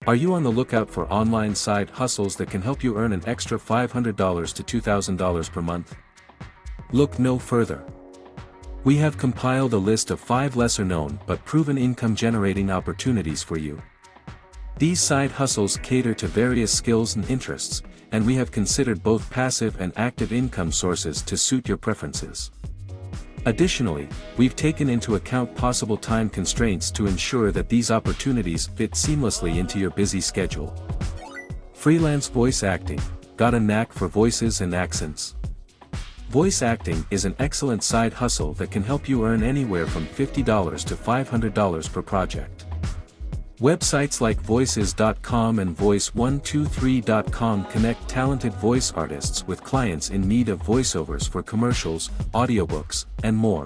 Are you on the lookout for online side hustles that can help you earn an extra $500 to $2,000 per month? Look no further. We have compiled a list of 5 lesser-known but proven income-generating opportunities for you. These side hustles cater to various skills and interests, and we have considered both passive and active income sources to suit your preferences. Additionally, we've taken into account possible time constraints to ensure that these opportunities fit seamlessly into your busy schedule. Freelance voice acting. Got a knack for voices and accents? Voice acting is an excellent side hustle that can help you earn anywhere from $50 to $500 per project. Websites like voices.com and voice123.com connect talented voice artists with clients in need of voiceovers for commercials, audiobooks, and more.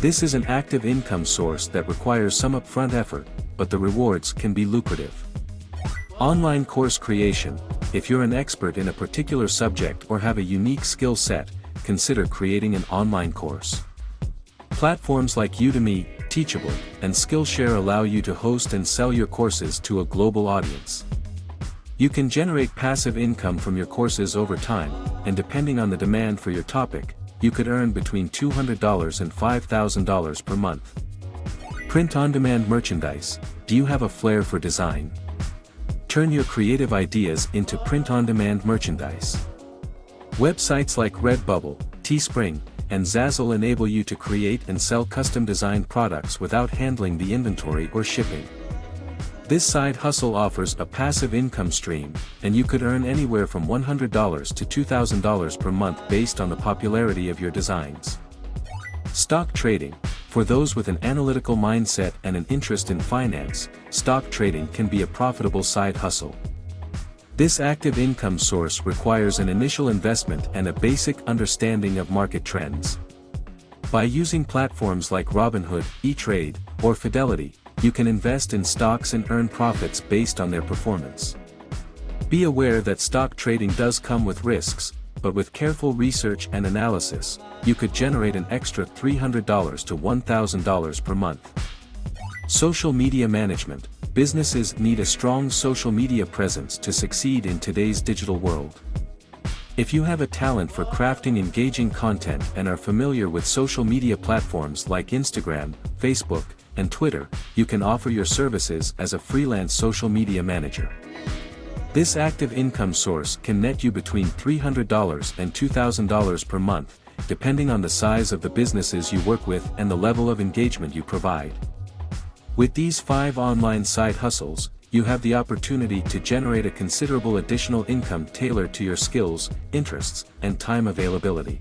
This is an active income source that requires some upfront effort, but the rewards can be lucrative. Online course creation. If you're an expert in a particular subject or have a unique skill set, consider creating an online course. Platforms like Udemy, Teachable, and Skillshare allow you to host and sell your courses to a global audience. You can generate passive income from your courses over time, and depending on the demand for your topic, you could earn between $200 and $5,000 per month. Print-on-demand merchandise. Do you have a flair for design? Turn your creative ideas into print-on-demand merchandise. Websites like Redbubble, Teespring, and Zazzle enable you to create and sell custom-designed products without handling the inventory or shipping. This side hustle offers a passive income stream, and you could earn anywhere from $100 to $2,000 per month based on the popularity of your designs. Stock trading. For those with an analytical mindset and an interest in finance, stock trading can be a profitable side hustle. This active income source requires an initial investment and a basic understanding of market trends. By using platforms like Robinhood, E-Trade, or Fidelity, you can invest in stocks and earn profits based on their performance. Be aware that stock trading does come with risks, but with careful research and analysis, you could generate an extra $300 to $1,000 per month. Social media management. Businesses need a strong social media presence to succeed in today's digital world. If you have a talent for crafting engaging content and are familiar with social media platforms like Instagram, Facebook, and Twitter, you can offer your services as a freelance social media manager. This active income source can net you between $300 and $2,000 per month, depending on the size of the businesses you work with and the level of engagement you provide. With these 5 online side hustles, you have the opportunity to generate a considerable additional income tailored to your skills, interests, and time availability.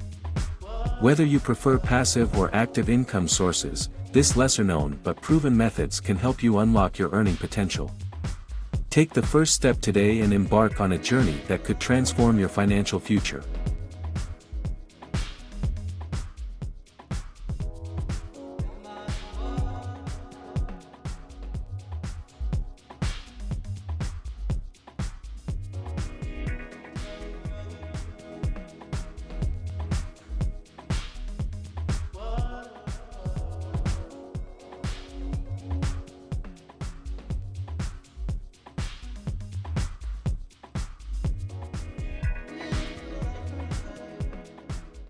Whether you prefer passive or active income sources, this lesser-known but proven methods can help you unlock your earning potential. Take the first step today and embark on a journey that could transform your financial future.